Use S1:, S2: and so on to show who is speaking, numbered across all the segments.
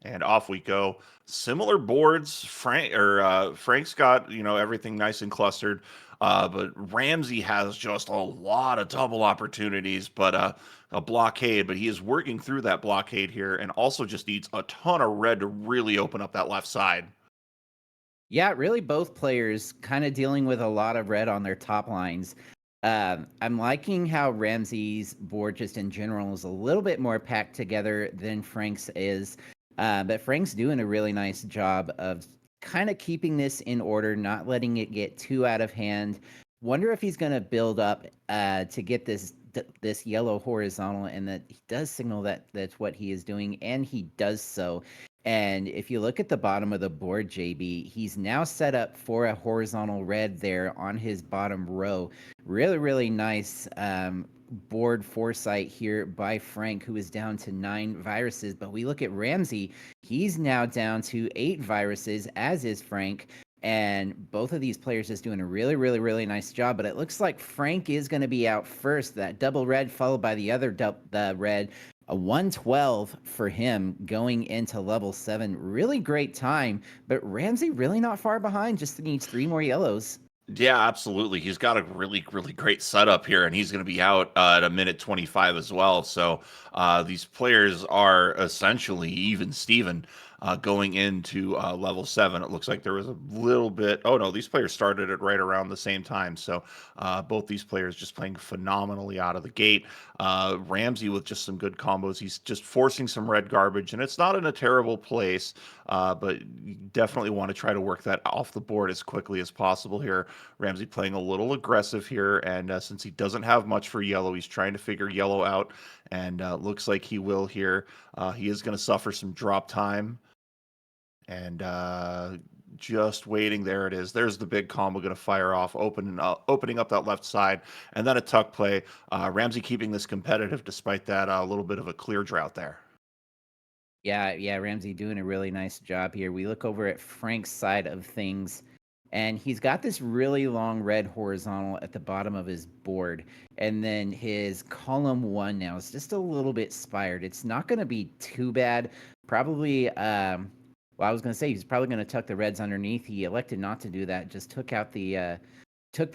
S1: And off we go. Similar boards. Frank's got everything nice and clustered, but Ramsey has just a lot of double opportunities, but a blockade. But he is working through that blockade here, and also just needs a ton of red to really open up that left side.
S2: Yeah, really both players kind of dealing with a lot of red on their top lines. I'm liking how Ramsey's board just in general is a little bit more packed together than Frank's is. But Frank's doing a really nice job of kind of keeping this in order, not letting it get too out of hand. Wonder if he's going to build up to get this yellow horizontal, and that he does signal that that's what he is doing, and he does so. And if you look at the bottom of the board, JB, he's now set up for a horizontal red there on his bottom row. Really, really nice board foresight here by Frank, who is down to 9 viruses. But we look at Ramsey, he's now down to 8 viruses, as is Frank. And both of these players just doing a really, really, really nice job. But it looks like Frank is going to be out first. That double red followed by the other the red. A 112 for him going into level 7. Really great time. But Ramsey really not far behind. Just needs 3 more yellows.
S1: Yeah, absolutely. He's got a really, really great setup here, and he's going to be out at a minute 25 as well. So these players are essentially even Steven going into level 7. It looks like there was a little bit. Oh, no, these players started it right around the same time. So both these players just playing phenomenally out of the gate. Ramsey with just some good combos. He's just forcing some red garbage, and it's not in a terrible place, but you definitely want to try to work that off the board as quickly as possible here. Ramsey playing a little aggressive here, and since he doesn't have much for yellow, he's trying to figure yellow out, and looks like he will here. He is going to suffer some drop time, and just waiting. There it is. There's the big combo going to fire off, opening up that left side, and then a tuck play. Ramsey keeping this competitive despite that little bit of a clear drought there.
S2: Yeah, Ramsey doing a really nice job here. We look over at Frank's side of things, and he's got this really long red horizontal at the bottom of his board. And then his column 1 now is just a little bit spired. It's not going to be too bad. Probably, well, I was going to say he's probably going to tuck the reds underneath. He elected not to do that, just took the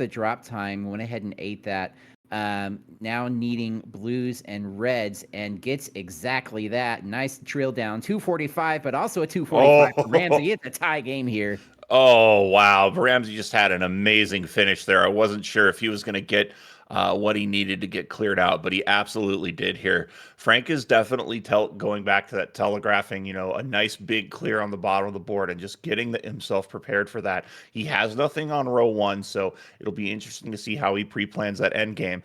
S2: drop time, went ahead and ate that. Now needing blues and reds, and gets exactly that. Nice drill down, 245, but also a 245 for
S1: Oh,
S2: Ramsey. It's a tie game here.
S1: Oh, wow. Ramsey just had an amazing finish there. I wasn't sure if he was going to get what he needed to get cleared out, but he absolutely did here. Frank is definitely going back to that telegraphing, a nice big clear on the bottom of the board and just getting himself prepared for that. He has nothing on row 1, so it'll be interesting to see how he pre-plans that end game.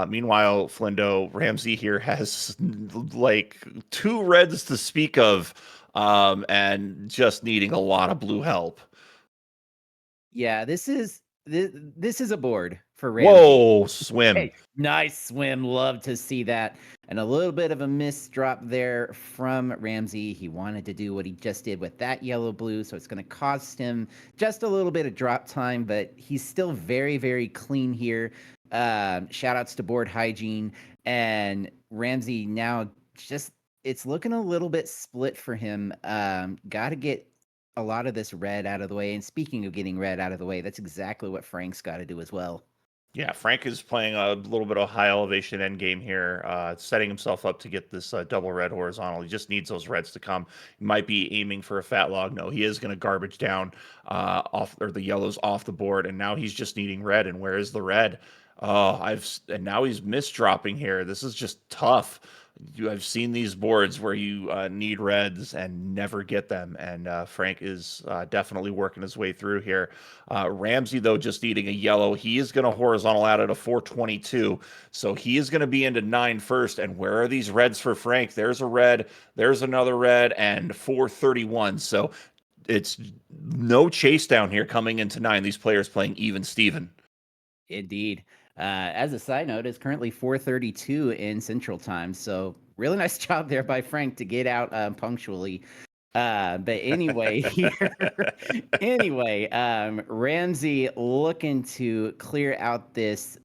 S1: Meanwhile, Flindo, Ramsey here has like 2 reds to speak of, and just needing a lot of blue help.
S2: Yeah, this is a board for Ramsey.
S1: Whoa, swim.
S2: Hey, nice swim. Love to see that. And a little bit of a miss drop there from Ramsey. He wanted to do what he just did with that yellow blue, so it's going to cost him just a little bit of drop time, but he's still very, very clean here. Shout outs to board hygiene. And Ramsey now just, it's looking a little bit split for him. Got to get a lot of this red out of the way. And speaking of getting red out of the way, that's exactly what Frank's got to do as well.
S1: Yeah, Frank is playing a little bit of high elevation end game here, setting himself up to get this double red horizontal. He just needs those reds to come. He might be aiming for a fat log. No, he is going to garbage down off, or the yellows off the board, and now he's just needing red. And where is the red? Oh, and now he's misdropping here. This is just tough. I've seen these boards where you need reds and never get them, and Frank is definitely working his way through here. Ramsey, though, just needing a yellow. He is going to horizontal out at a 422, so he is going to be into 9 first. And where are these reds for Frank? There's a red, there's another red, and 431. So it's no chase down here coming into 9. These players playing even Steven.
S2: Indeed. As a side note, it's currently 4:32 in Central Time, so really nice job there by Frank to get out punctually. But anyway, Ramsey looking to clear out this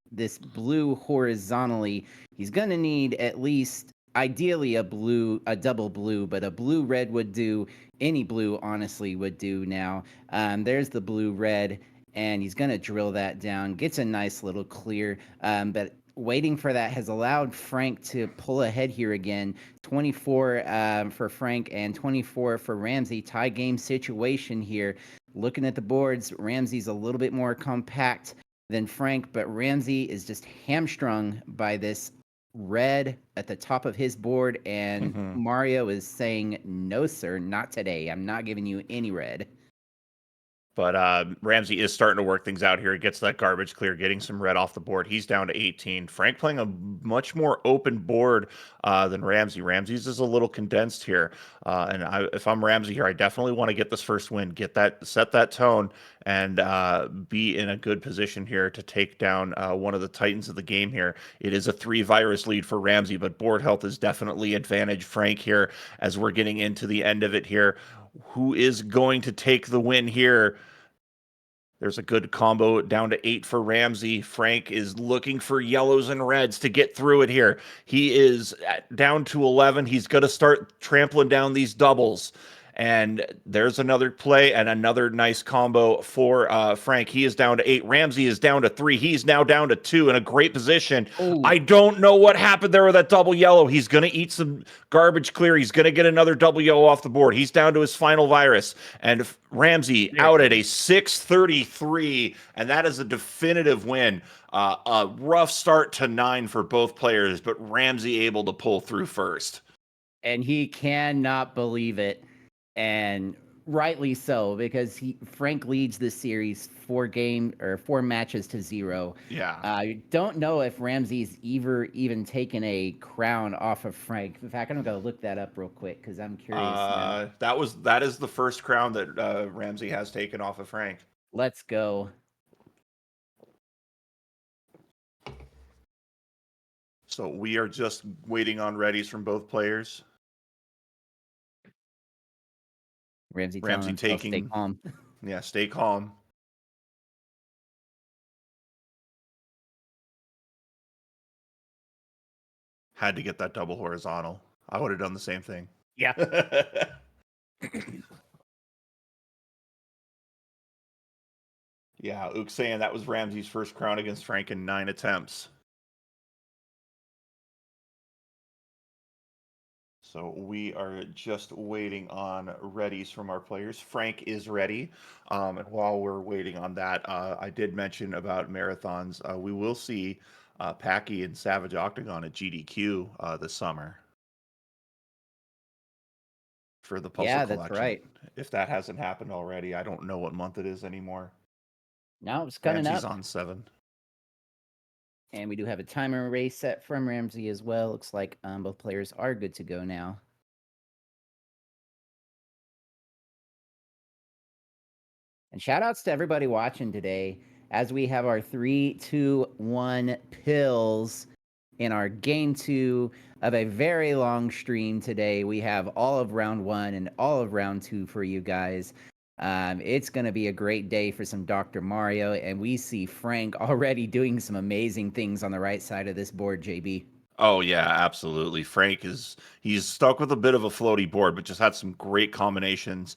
S2: blue horizontally. He's gonna need at least ideally a double blue, but a blue red would do. Any blue, honestly, would do now. There's the blue red, and he's going to drill that down. Gets a nice little clear, but waiting for that has allowed Frank to pull ahead here again. 24 for Frank and 24 for Ramsey. Tie game situation here. Looking at the boards, Ramsey's a little bit more compact than Frank, but Ramsey is just hamstrung by this red at the top of his board, and Mario is saying, no, sir, not today. I'm not giving you any red.
S1: But Ramsey is starting to work things out here. He gets that garbage clear, getting some red off the board. He's down to 18. Frank playing a much more open board than Ramsey. Ramsey's is a little condensed here. If I'm Ramsey here, I definitely want to get this first win, set that tone, and be in a good position here to take down one of the titans of the game here. It is a 3-virus lead for Ramsey, but board health is definitely advantage Frank here as we're getting into the end of it here. Who is going to take the win here? There's a good combo down to 8 for Ramsey. Frank is looking for yellows and reds to get through it here. He is down to 11. He's going to start trampling down these doubles. And there's another play and another nice combo for Frank. He is down to 8. Ramsey is down to 3. He's now down to 2 in a great position. Ooh. I don't know what happened there with that double yellow. He's going to eat some garbage clear. He's going to get another double yellow off the board. He's down to his final virus. And Ramsey out at a 633. And that is a definitive win. A rough start to 9 for both players, but Ramsey able to pull through first.
S2: And he cannot believe it. And rightly so, because Frank leads this series 4 matches to 0.
S1: Yeah.
S2: I don't know if Ramsey's even taken a crown off of Frank. In fact, I'm gonna look that up real quick because I'm curious.
S1: That is the first crown that Ramsey has taken off of Frank.
S2: Let's go.
S1: So we are just waiting on readies from both players.
S2: Ramsey
S1: taking.
S2: Stay calm.
S1: Yeah, stay calm. Had to get that double horizontal. I would have done the same thing.
S2: Yeah.
S1: Yeah, Ook saying that was Ramsey's first crown against Frank in 9 attempts. So we are just waiting on readies from our players. Frank is ready. And while we're waiting on that, I did mention about marathons. We will see Packy and Savage Octagon at GDQ this summer for the puzzle collection.
S2: That's right.
S1: If that hasn't happened already, I don't know what month it is anymore.
S2: No, it's coming
S1: Ramsey's
S2: up.
S1: on 7.
S2: And we do have a timer race set from Ramsey as well. Looks like both players are good to go now. And shout outs to everybody watching today as we have our 3, 2, 1 pills in our game 2 of a very long stream today. We have all of round 1 and all of round 2 for you guys. It's going to be a great day for some Dr. Mario, and we see Frank already doing some amazing things on the right side of this board, JB.
S1: Oh, yeah, absolutely. Frank he's stuck with a bit of a floaty board, but just had some great combinations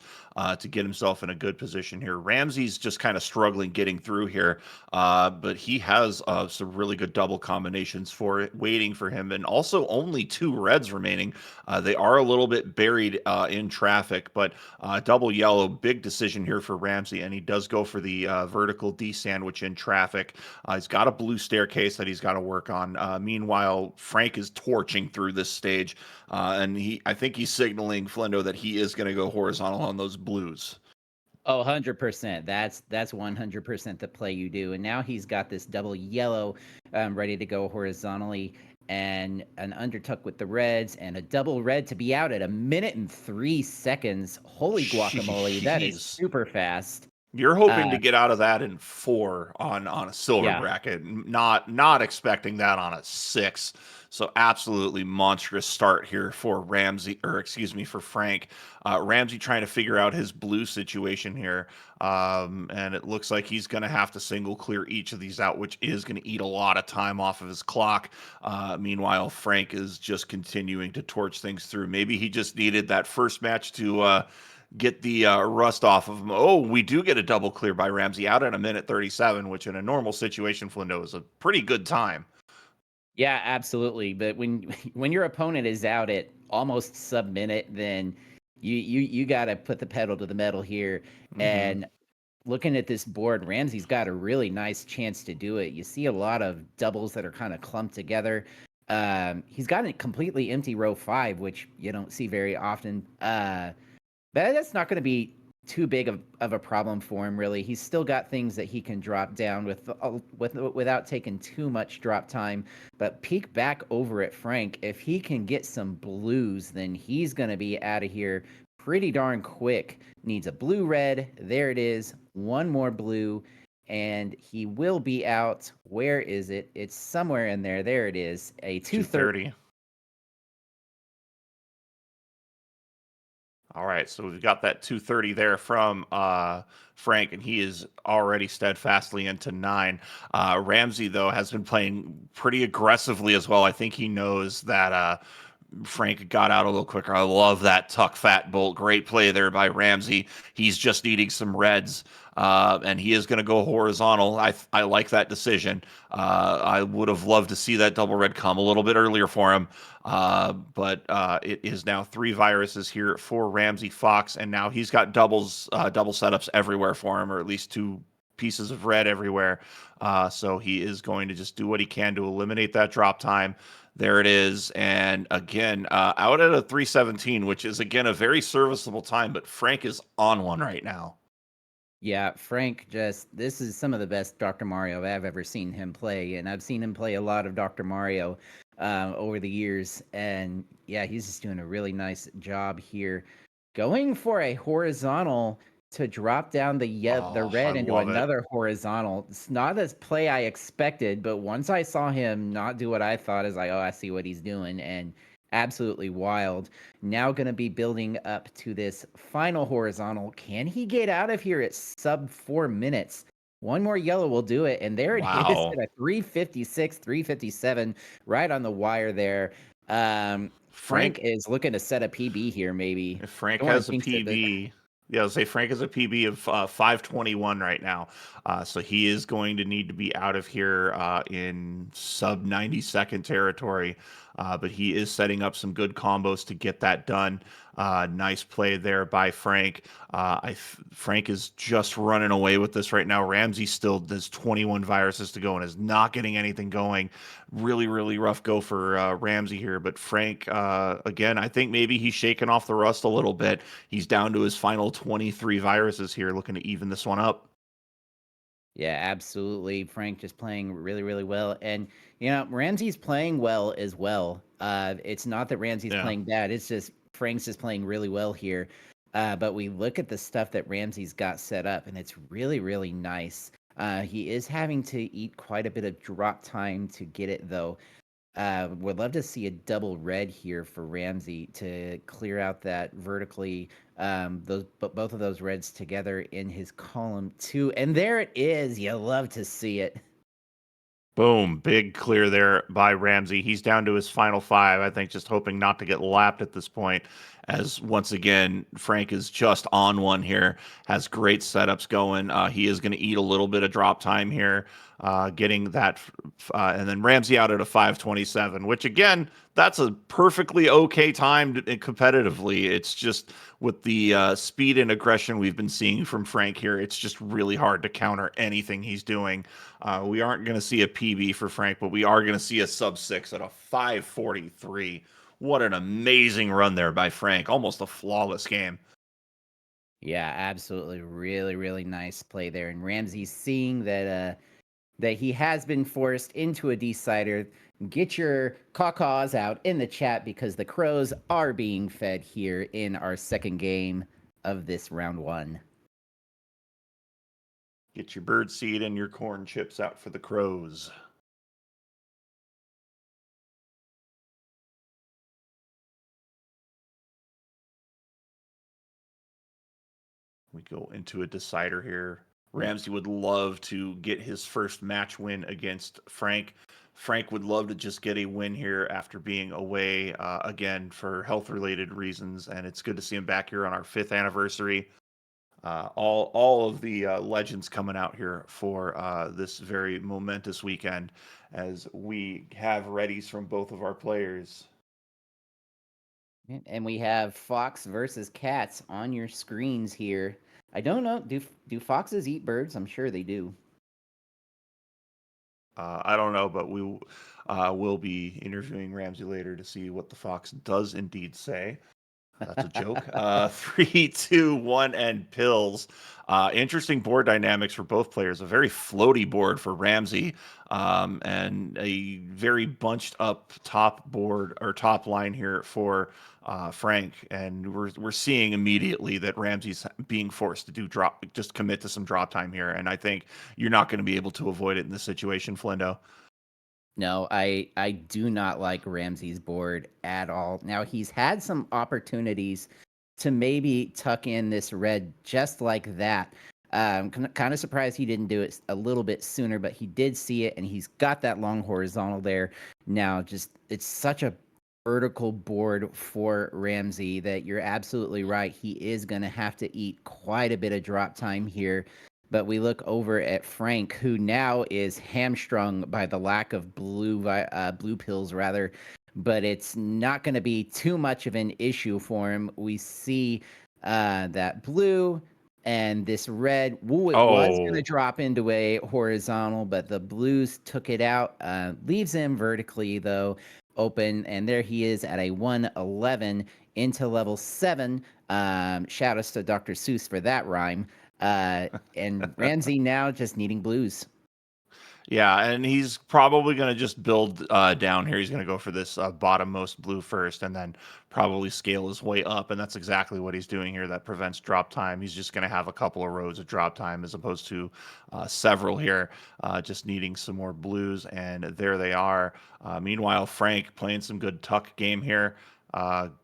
S1: to get himself in a good position here. Ramsey's just kind of struggling getting through here, but he has some really good double combinations waiting for him, and also only 2 reds remaining. They are a little bit buried in traffic, but double yellow, big decision here for Ramsey, and he does go for the vertical D sandwich in traffic. He's got a blue staircase that he's got to work on. Meanwhile, Frank is torching through this stage, and I think he's signaling Flendo that he is going to go horizontal on those blues.
S2: Oh, 100%. That's 100% the play you do. And now he's got this double yellow ready to go horizontally, and an undertuck with the reds, and a double red to be out at 1 minute and 3 seconds. Holy guacamole, that is super fast.
S1: You're hoping to get out of that in 4 on a silver bracket, not expecting that on a 6. So absolutely monstrous start here for Ramsey, or excuse me, for Frank. Ramsey trying to figure out his blue situation here. And it looks like he's going to have to single clear each of these out, which is going to eat a lot of time off of his clock. Meanwhile, Frank is just continuing to torch things through. Maybe he just needed that first match to get the rust off of him. Oh, we do get a double clear by Ramsey out at a minute 37, which in a normal situation, Flindo, is a pretty good time.
S2: Yeah, absolutely. But when when your opponent is out at almost sub minute, then you got to put the pedal to the metal here.
S1: Hmm.
S2: And looking at this board, Ramsey's got a really nice chance to do it. You see a lot of doubles that are kind of clumped together. He's got a completely empty row 5, which you don't see very often. But that's not going to be too big of a problem for him, really. He's still got things that he can drop down without taking too much drop time. But peek back over at Frank. If he can get some blues, then he's going to be out of here pretty darn quick. Needs a blue red. There it is. One more blue. And he will be out. Where is it? It's somewhere in there. There it is. A 230.
S1: 230. All right, so we've got that 230 there from Frank, and he is already steadfastly into 9. Ramsey, though, has been playing pretty aggressively as well. I think he knows that Frank got out a little quicker. I love that tuck fat bolt. Great play there by Ramsey. He's just needing some reds, and he is going to go horizontal. I like that decision. I would have loved to see that double red come a little bit earlier for him. But it is now 3 viruses here for Ramseyfox, and now he's got double setups everywhere for him, or at least 2 pieces of red everywhere. So he is going to just do what he can to eliminate that drop time. There it is. And again, out at a 317, which is, again, a very serviceable time, but Frank is on one right now.
S2: Yeah, Frank this is some of the best Dr. Mario I've ever seen him play, and I've seen him play a lot of Dr. Mario over the years, and yeah, he's just doing a really nice job here. Going for a horizontal to drop down the
S1: Oh, I
S2: red into
S1: love it.
S2: another horizontal. It's not as play I expected, but once I saw him not do what I thought, is like, oh, I see what he's doing, and absolutely wild. Now going to be building up to this final horizontal. Can he get out of here at sub 4 minutes? One more yellow will do it. And there it is
S1: Wow.
S2: at a 356, 357, right on the wire there. Frank
S1: Frank
S2: is looking to set a PB here, maybe.
S1: If Frank
S2: Don't want to
S1: has a
S2: jinx it, but
S1: PB, yeah, I'll say Frank has a PB of 521 right now. So he is going to need to be out of here in sub 90-second territory. But he is setting up some good combos to get that done. Nice play there by Frank. Frank is just running away with this right now. Ramsey still has 21 viruses to go and is not getting anything going. Really, really rough go for Ramsey here. But Frank, again, I think maybe he's shaking off the rust a little bit. He's down to his final 23 viruses here, looking to even this one up.
S2: yeah, absolutely. Frank just playing really, really well. And, Ramsey's playing well as well. It's not that Ramsey's
S1: Yeah.
S2: playing bad. It's just Frank's just playing really well here. But we look at the stuff that Ramsey's got set up, and it's really, really nice. He is having to eat quite a bit of drop time to get it, though. Would love to see a double red here for Ramsey to clear out that vertically. Both of those reds together in his column 2, and there it is. You love to see it.
S1: Boom. Big clear there by Ramsey. He's down to his final 5, I think, just hoping not to get lapped at this point. As once again, Frank is just on one here, has great setups going. He is going to eat a little bit of drop time here, getting that. And then Ramsey out at a 527, which again, that's a perfectly okay time competitively. It's just with the speed and aggression we've been seeing from Frank here, it's just really hard to counter anything he's doing. We aren't going to see a PB for Frank, but we are going to see a sub 6 at a 543. What an amazing run there by Frank. Almost a flawless game.
S2: Yeah, absolutely. Really, really nice play there. And Ramsey's seeing that he has been forced into a decider. Get your caws out in the chat because the crows are being fed here in our second game of this round 1.
S1: Get your bird seed and your corn chips out for the crows. We go into a decider here. Ramsey would love to get his first match win against Frank. Frank would love to just get a win here after being away again for health related reasons, and it's good to see him back here on our 5th anniversary. All of the legends coming out here for this very momentous weekend as we have readies from both of our players.
S2: And we have Fox versus Cats on your screens here. I don't know. Do foxes eat birds? I'm sure they do.
S1: I don't know, but we will be interviewing Ramsey later to see what the fox does indeed say. That's a joke. 3, 2, 1, and pills. Interesting board dynamics for both players. A very floaty board for Ramsey, and a very bunched up top board or top line here for Frank. And we're seeing immediately that Ramsey's being forced to just commit to some drop time here. And I think you're not going to be able to avoid it in this situation, Flindo.
S2: No, I do not like Ramsey's board at all. Now he's had some opportunities to maybe tuck in this red just like that. Kind of surprised he didn't do it a little bit sooner, but he did see it, and he's got that long horizontal there. Now, just it's such a vertical board for Ramsey that you're absolutely right. He is going to have to eat quite a bit of drop time here. But we look over at Frank, who now is hamstrung by the lack of blue pills, rather. But it's not going to be too much of an issue for him. We see that blue and this red. Ooh, it was going to
S1: Oh,
S2: drop into a horizontal, but the blues took it out. Leaves him vertically, though, open. And there he is at a 111 into level 7. Shout outs to Dr. Seuss for that rhyme. And Ramsey now just needing blues.
S1: yeah, and he's probably going to just build down here. He's going to go for this bottommost blue first and then probably scale his way up. And that's exactly what he's doing here. That prevents drop time. He's just going to have a couple of rows of drop time as opposed to several here, just needing some more blues. And there they are. Meanwhile, Frank playing some good tuck game here.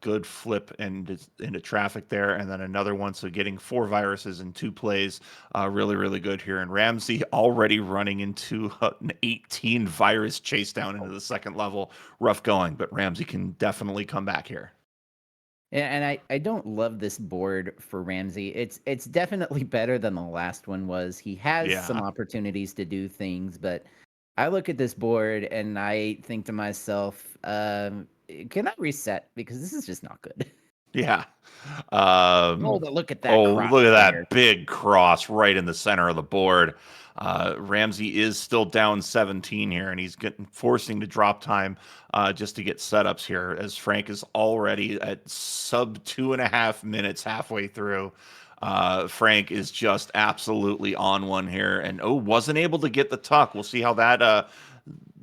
S1: Good flip into traffic there, and then another one. So getting 4 viruses in 2 plays, really, really good here. And Ramsey already running into an 18 virus chase down into the 2nd level. Rough going, but Ramsey can definitely come back here.
S2: Yeah, and I don't love this board for Ramsey. It's definitely better than the last one was. He has some
S1: Yeah.
S2: opportunities to do things, but I look at this board and I think to myself, can I reset? Because this is just not good.
S1: Yeah.
S2: Oh, but look at that
S1: Oh,
S2: cross
S1: look at
S2: there.
S1: that big cross right in the center of the board. Ramsey is still down 17 here, and he's getting forcing to drop time just to get setups here, as Frank is already at sub 2.5 minutes halfway through. Frank is just absolutely on one here, and wasn't able to get the tuck. We'll see how that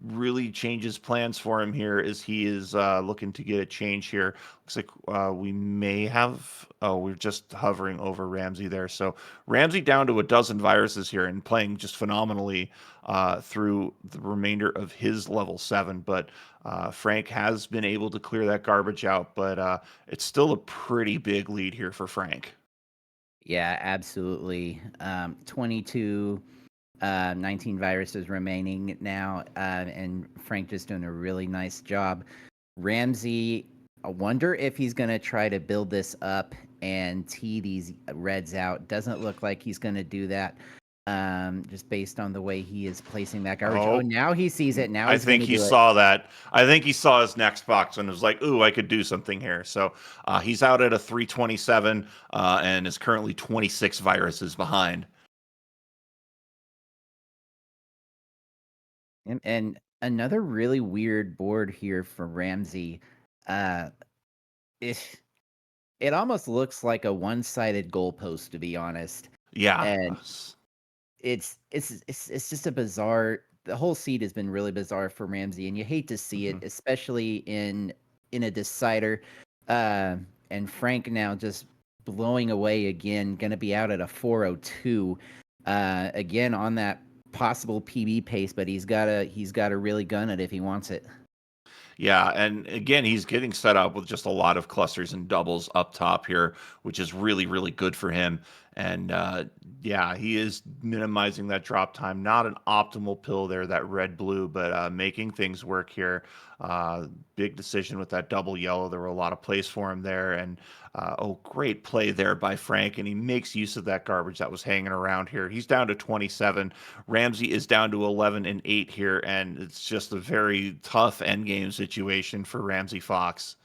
S1: really changes plans for him here as he is looking to get a change here. Looks like we may have. Oh, we're just hovering over Ramsey there. So Ramsey down to a dozen viruses here and playing just phenomenally through the remainder of his level 7. But Frank has been able to clear that garbage out. But it's still a pretty big lead here for Frank.
S2: Yeah, absolutely. 22, 19 viruses remaining now, and Frank just doing a really nice job. Ramsey, I wonder if he's going to try to build this up and tee these reds out. Doesn't look like he's going to do that, just based on the way he is placing that garbage. Oh,
S1: Oh,
S2: now he sees it. Now
S1: I
S2: he's going
S1: think
S2: to
S1: he
S2: do it.
S1: saw that. I think he saw his next box and was like, "Ooh, I could do something here." So he's out at a 327 and is currently 26 viruses behind.
S2: And another really weird board here for Ramsey. Uh, it, it almost looks like a one-sided goalpost, to be honest.
S1: Yeah.
S2: And it's just a bizarre. The whole seed has been really bizarre for Ramsey, and you hate to see it,
S1: Mhm.
S2: especially in a decider. Uh, and Frank now just blowing away again, going to be out at a 402. Again on that possible PB pace, but he's got to really gun it if he wants it.
S1: Yeah, and again, he's getting set up with just a lot of clusters and doubles up top here, which is really, really good for him. And yeah, he is minimizing that drop time. Not an optimal pill there, that red blue, but making things work here. Big decision with that double yellow. There were a lot of plays for him there, and oh, great play there by Frank, and he makes use of that garbage that was hanging around here. He's down to 27. Ramsey is down to 11 and 8 here, and it's just a very tough endgame situation for Ramseyfox.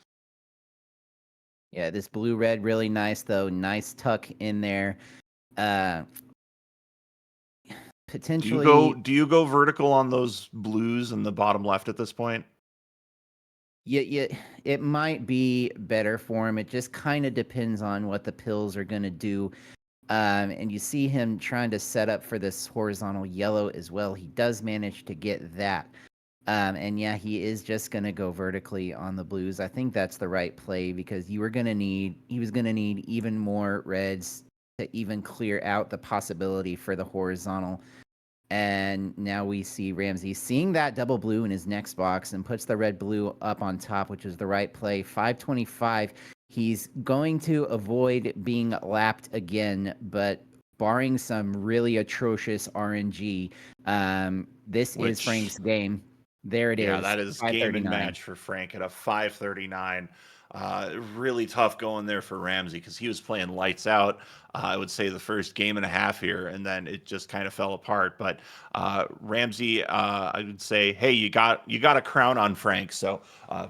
S2: Yeah, this blue red really nice though. Nice tuck in there. Uh potentially
S1: Do you go vertical on those blues in the bottom left at this point?
S2: yeah, it might be better for him. It just kind of depends on what the pills are going to do. And you see him trying to set up for this horizontal yellow as well. He does manage to get that. And yeah, he is just going to go vertically on the blues. I think that's the right play because he was going to need even more reds to even clear out the possibility for the horizontal. And now we see Ramsey seeing that double blue in his next box and puts the red blue up on top, which is the right play. 525. He's going to avoid being lapped again, but barring some really atrocious RNG, this is
S1: Which,
S2: Frank's game. There it
S1: yeah,
S2: is,
S1: that is game and
S2: 539.
S1: match for Frank at a 539. Really tough going there for Ramsey because he was playing lights out. I would say the first game and a half here, and then it just kind of fell apart. But Ramsey, I would say, hey, you got a crown on Frank, so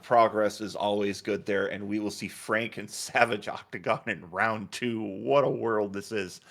S1: progress is always good there, and we will see Frank and Savage Octagon in round two. What a world this is!